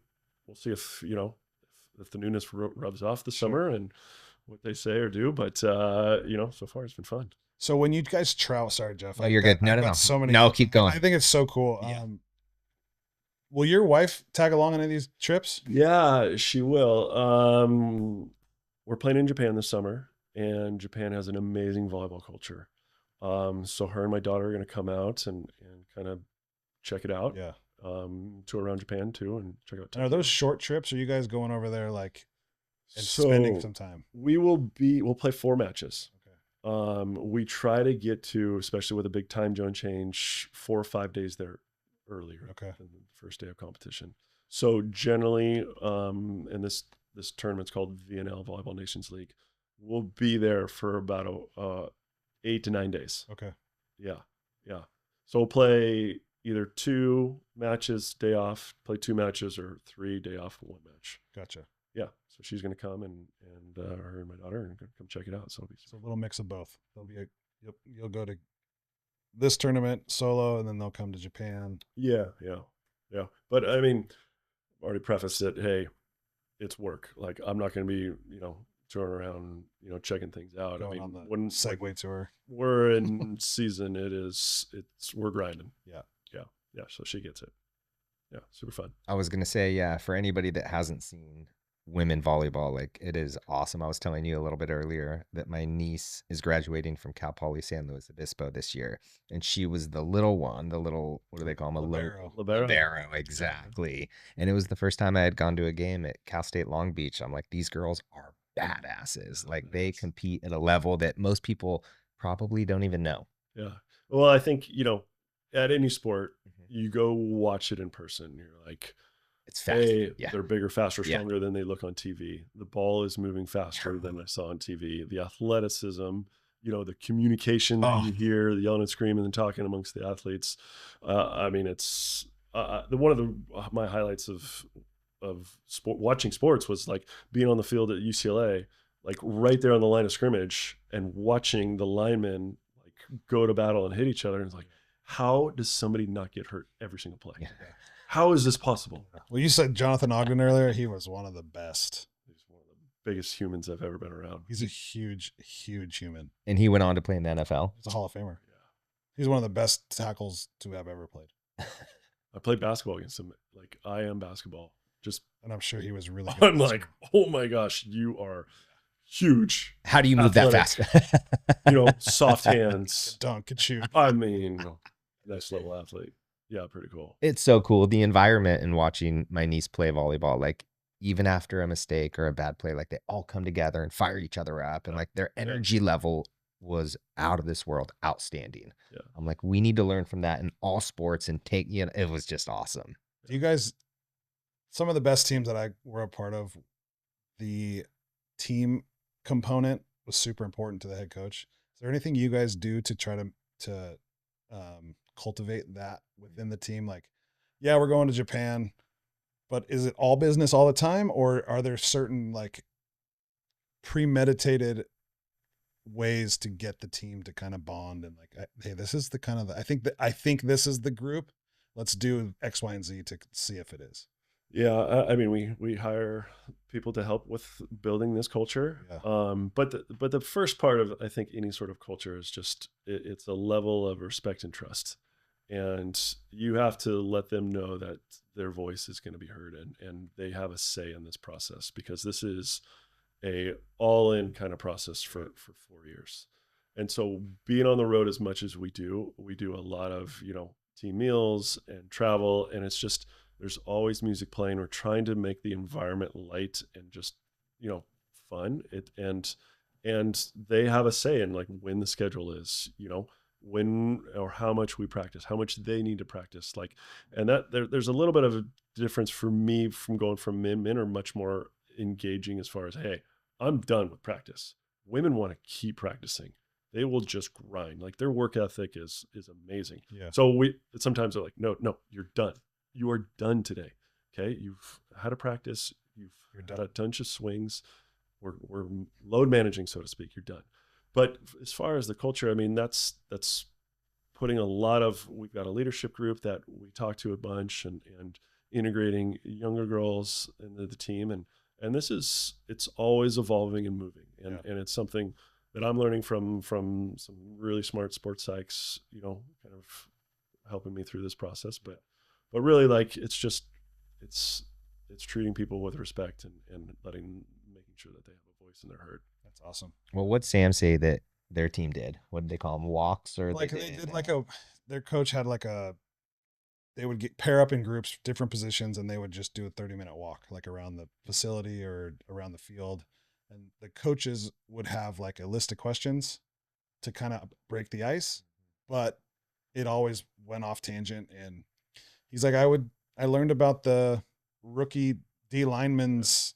we'll see if if the newness rubs off this summer and what they say or do, but so far it's been fun. So when you guys travel, sorry Jeff, you're good. No. So many. No, keep going. I think it's so cool. Yeah. Will your wife tag along on any of these trips? Yeah, she will. We're playing in Japan this summer, and Japan has an amazing volleyball culture. So her and my daughter are going to come out and kind of check it out. Yeah. Tour around Japan too and check out. And are those short trips? Or are you guys going over there and spending some time? We'll play 4 matches. Okay. We try to get to, especially with a big time zone change, 4 or 5 days there earlier than the first day of competition. So generally, and this tournament's called VNL, Volleyball Nations League, we'll be there for about 8 to 9 days. Okay. Yeah. So we'll play either 2 matches, day off, play 2 matches, or 3 day off, 1 match. Gotcha. Yeah. So she's going to come and her and my daughter and come check it out. So it's a little mix of both. There'll be you'll go to this tournament solo, and then they'll come to Japan. Yeah. But I mean, I've already prefaced it. Hey, it's work. Like I'm not going to be, touring around, checking things out. Going I mean, on the Segway tour. We're in season. We're grinding. Yeah. So she gets it. Yeah. Super fun. I was going to say, for anybody that hasn't seen women volleyball, like it is awesome. I was telling you a little bit earlier that my niece is graduating from Cal Poly San Luis Obispo this year, and she was the little one, what do they call them? Libero, exactly. And it was the first time I had gone to a game at Cal State Long Beach. I'm like, these girls are badasses. Like they compete at a level that most people probably don't even know. Yeah. Well, I think, at any sport, you go watch it in person. You're like, it's fast. They're bigger, faster, stronger than they look on TV. The ball is moving faster than I saw on TV. The athleticism, the communication that you hear, the yelling and screaming and talking amongst the athletes. I mean, it's one of my highlights of watching sports was like being on the field at UCLA, like right there on the line of scrimmage, and watching the linemen like go to battle and hit each other. And it's like, how does somebody not get hurt every single play? Yeah. How is this possible? Well, you said Jonathan Ogden earlier. He was one of the best. He's one of the biggest humans I've ever been around. He's a huge, huge human. And he went on to play in the NFL. He's a Hall of Famer. Yeah. He's one of the best tackles to have ever played. I played basketball against him. Like I am basketball. And I'm sure he was really good. I'm like, oh my gosh, you are huge. How do you move that fast? Soft hands. Dunk, could shoot. I mean, nice little athlete. Yeah, pretty cool. It's so cool. The environment and watching my niece play volleyball, like even after a mistake or a bad play, like they all come together and fire each other up. And like their energy level was out of this world, outstanding. Yeah. I'm like, we need to learn from that in all sports and it was just awesome. You guys, some of the best teams that I were a part of the team component was super important to the head coach. Is there anything you guys do to try to cultivate that within the team? Like, yeah, we're going to Japan, but is it all business all the time, or are there certain like premeditated ways to get the team to kind of bond and like, hey, this is the kind of I think this is the group. Let's do X, Y, and Z to see if it is. Yeah, I mean, we hire people to help with building this culture. Yeah. But the first part of, I think, any sort of culture is just it's a level of respect and trust, and you have to let them know that their voice is going to be heard and they have a say in this process, because this is a all-in kind of process for 4 years. And so being on the road as much as we do a lot of, team meals and travel, and it's just, there's always music playing. We're trying to make the environment light and just, fun. And they have a say in like when the schedule is, when or how much we practice, how much they need to practice. Like, and that there's a little bit of a difference for me from going from men are much more engaging as far as, hey, I'm done with practice. Women want to keep practicing. They will just grind. Like their work ethic is amazing. Yeah. So sometimes they're like, no, you're done. You are done today. Okay. You've had a practice. You've had a bunch of swings. We're load managing, so to speak. You're done. But as far as the culture, I mean, that's putting we've got a leadership group that we talk to a bunch and integrating younger girls into the team. And it's always evolving and moving. And it's something that I'm learning from some really smart sports psychs, kind of helping me through this process. But really, like, it's treating people with respect and making sure that they have a voice and they're heard. That's awesome. Well, what'd Sam say that their team did? What did they call them? Walks, or like they did their coach had they would pair up in groups, different positions, and they would just do a 30-minute walk, like around the facility or around the field. And the coaches would have like a list of questions to kind of break the ice, but it always went off tangent. And he's like, I learned about the rookie D lineman's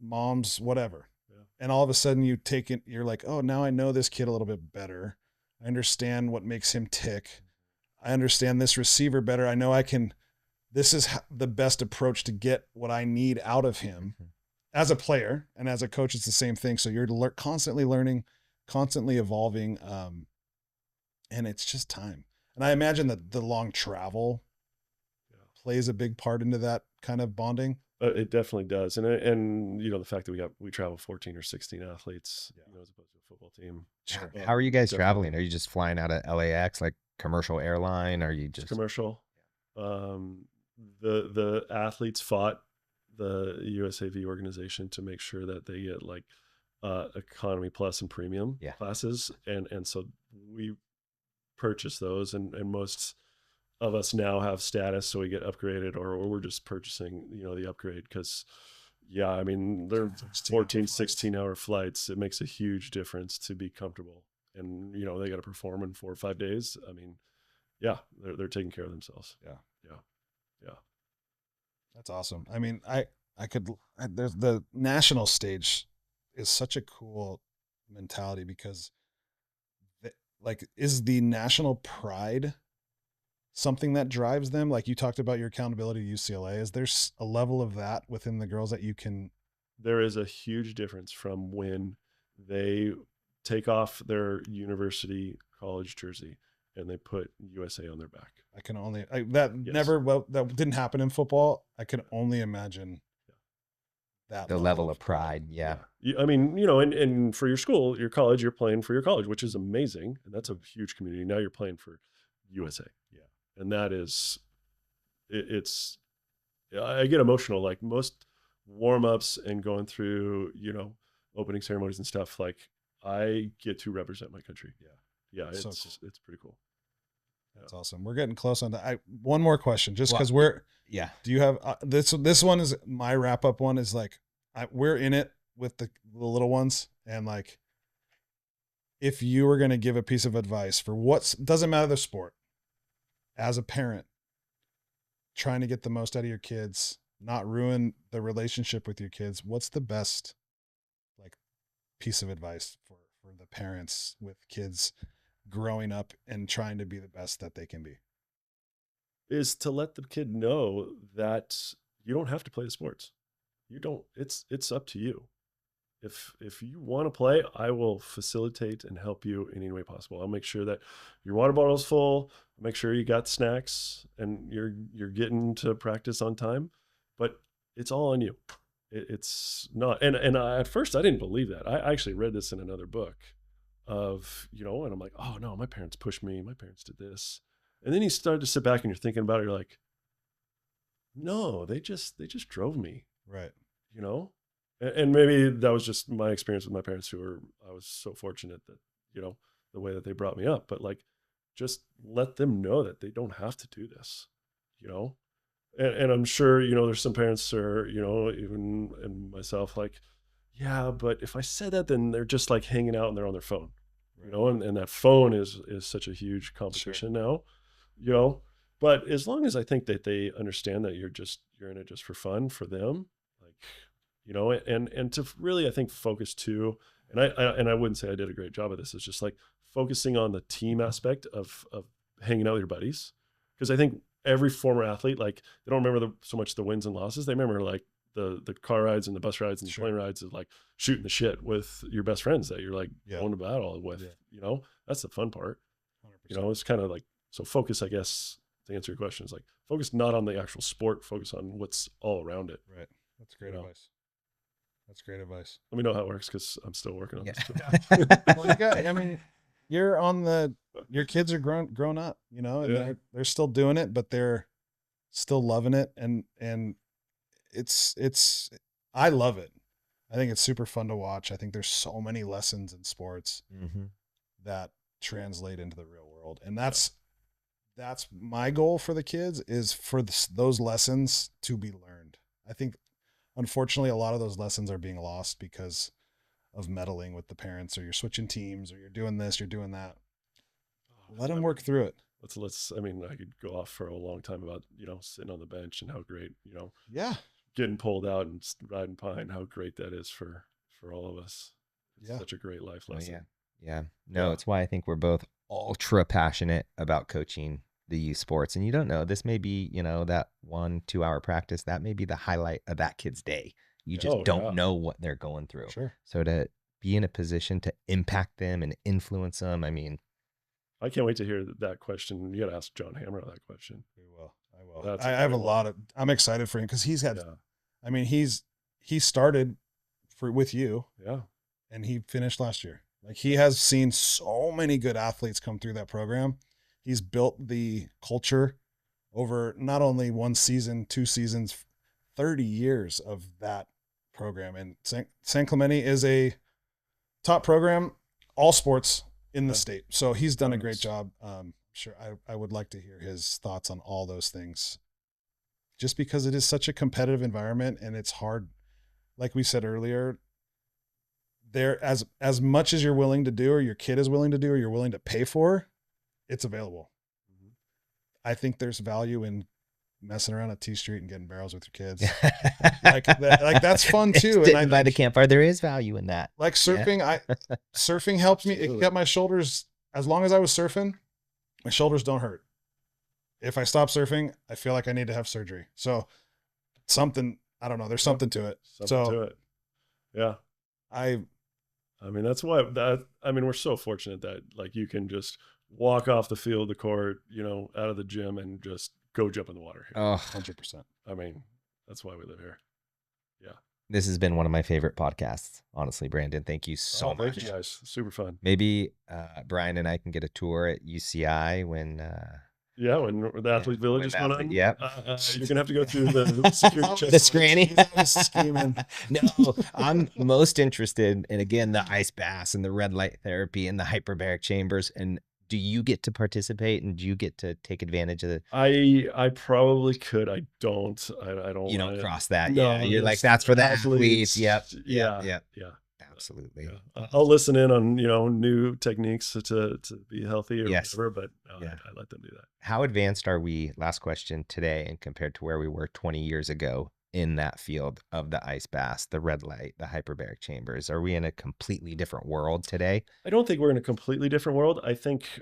mom's whatever. Yeah. And all of a sudden you're like, oh, now I know this kid a little bit better. I understand what makes him tick. I understand this receiver better. I know this is the best approach to get what I need out of him. As a player and as a coach, it's the same thing. So you're constantly learning, constantly evolving. And it's just time. And I imagine that the long travel plays a big part into that kind of bonding. It definitely does. And the fact that we travel 14 or 16 athletes, as opposed to a football team. Sure. How are you guys traveling? Are you just flying out of LAX, like commercial airline? Or are you just it's commercial? The athletes fought the USAV organization to make sure that they get like economy plus and premium classes. And so we purchase those, and most of us now have status, so we get upgraded, or we're just purchasing, the upgrade. Cause I mean, they're 14, 16-hour flights. It makes a huge difference to be comfortable, and they got to perform in 4 or 5 days. I mean, they're taking care of themselves. Yeah. That's awesome. I mean, there's the national stage is such a cool mentality, because is the national pride something that drives them? Like you talked about your accountability to UCLA. Is there a level of that within the girls that you can? There is a huge difference from when they take off their university college jersey and they put USA on their back. That didn't happen in football. I can only imagine that the level of pride. Yeah. I mean, and for your school, your college, you're playing for your college, which is amazing. And that's a huge community. Now you're playing for USA. Yeah. And that is, I get emotional, like most warm-ups and going through, opening ceremonies and stuff. Like I get to represent my country. Yeah. It's so cool. It's pretty cool. That's awesome. We're getting close on that. One more question, just because do you have this one is my wrap up one is like, we're in it with the little ones. And like, if you were going to give a piece of advice for doesn't matter the sport, as a parent, trying to get the most out of your kids, not ruin the relationship with your kids, what's the best like piece of advice for the parents with kids growing up and trying to be the best that they can be? Is to let the kid know that you don't have to play the sports. You don't, it's up to you. If you want to play, I will facilitate and help you in any way possible. I'll make sure that your water bottle is full. I'll make sure you got snacks and you're getting to practice on time. But it's all on you. It's not. And at first I didn't believe that. I actually read this in another book of, and I'm like, oh no, my parents pushed me. My parents did this. And then you start to sit back and you're thinking about it. You're like, no, they just drove me. Right. And maybe that was just my experience with my parents I was so fortunate that, the way that they brought me up, but like, just let them know that they don't have to do this, and I'm sure, there's some parents or, even and myself, like, yeah, but if I said that, then they're just like hanging out and they're on their phone, and that phone is such a huge competition now, but as long as I think that they understand that you're in it just for fun for them, like, and to really, I think, focus too. And I wouldn't say I did a great job of this. It's just like focusing on the team aspect of hanging out with your buddies. Because I think every former athlete, like, they don't remember so much the wins and losses. They remember like the car rides and the bus rides and the plane rides, of like shooting the shit with your best friends that you're like going to battle with, that's the fun part. 100%. It's kind of like, so focus, I guess, to answer your question, is like focus not on the actual sport, focus on what's all around it. Right. That's great advice. That's great advice. Let me know how it works, because I'm still working on this too. Well, your kids are grown up, and they're still doing it, but they're still loving it. And I love it. I think it's super fun to watch. I think there's so many lessons in sports that translate into the real world. And that's my goal for the kids, is for those lessons to be learned. I think, unfortunately, a lot of those lessons are being lost because of meddling with the parents, or you're switching teams, or you're doing this, you're doing that. Let them work through it. I mean, I could go off for a long time about, sitting on the bench and how great, getting pulled out and riding pine, how great that is for all of us. It's such a great life lesson. Yeah. No, it's why I think we're both ultra passionate about coaching the youth sports. And you don't know, this may be, that 1-2 hour practice, that may be the highlight of that kid's day. You just don't know what they're going through. Sure. So to be in a position to impact them and influence them, I mean, I can't wait to hear that question. You got to ask John Hammer that question. I will. I have I'm excited for him, because he's had, he started with you. Yeah. And he finished last year. Like, he has seen so many good athletes come through that program. He's built the culture over not only 1 season, 2 seasons, 30 years of that program. And San Clemente is a top program, all sports in the state. So he's done a great job. Sure. I would like to hear his thoughts on all those things, just because it is such a competitive environment, and it's hard. Like we said earlier, there, as much as you're willing to do, or your kid is willing to do, or you're willing to pay for, it's available. I think there's value in messing around at T Street and getting barrels with your kids. like that's fun too. And by the campfire, there is value in that. Like surfing, surfing helps me. It kept my shoulders, as long as I was surfing, my shoulders don't hurt. If I stop surfing, I feel like I need to have surgery. So I don't know. There's something to it. Yeah. I mean, that's why we're so fortunate that, like, you can just walk off the field, the court, out of the gym, and just go jump in the water here. 100%. I mean, that's why we live here. Yeah. This has been one of my favorite podcasts, honestly, Brandon. Thank you so much. Thank you guys. Super fun. Maybe Brian and I can get a tour at UCI when the Athlete Village is going on. Yep. You're gonna have to go through the security check. The scranny. No, I'm most interested in, again, the ice baths and the red light therapy and the hyperbaric chambers. And do you get to participate, and do you get to take advantage of it? I probably could. I don't. I don't. You don't cross that. No, yeah. You're like, that's for the athletes. Yep. Yeah. Absolutely. Yeah. I'll listen in on, new techniques to be healthy or whatever, but I let them do that. How advanced are we, last question, today, and compared to where we were 20 years ago in that field of the ice baths, the red light, the hyperbaric chambers? Are we in a completely different world today? I don't think we're in a completely different world. I think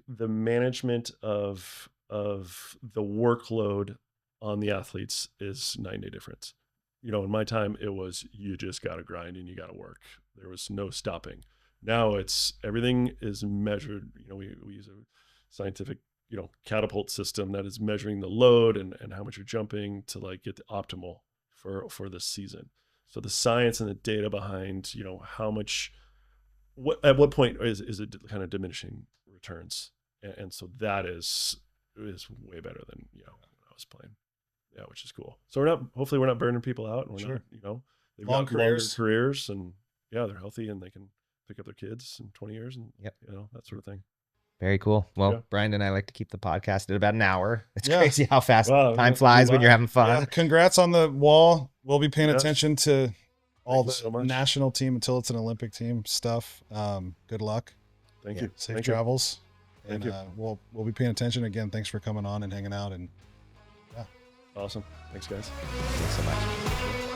the management of the workload on the athletes is night and day difference. You know, in my time, it was you just got to grind and you got to work. There was no stopping. Now it's everything is measured. You know, we use a scientific, you know, catapult system that is measuring the load and how much you're jumping to like get the optimal for this season. So the science and the data behind, you know, how much, at what point is it kind of diminishing returns, and so that is way better than, you know, when I was playing. Yeah, which is cool. So hopefully we're not burning people out, and we're not, you know, they've got longer careers, and yeah, they're healthy and they can pick up their kids in 20 years and you know, that sort of thing. Very cool. Well, Brian and I like to keep the podcast at about an hour. It's crazy how fast time flies when you're having fun. Yeah, congrats on the wall. We'll be paying attention to all the national team until it's an Olympic team stuff. Good luck. Thank you. Safe travels. And we'll be paying attention again. Thanks for coming on and hanging out. And awesome. Thanks, guys. Thanks so much.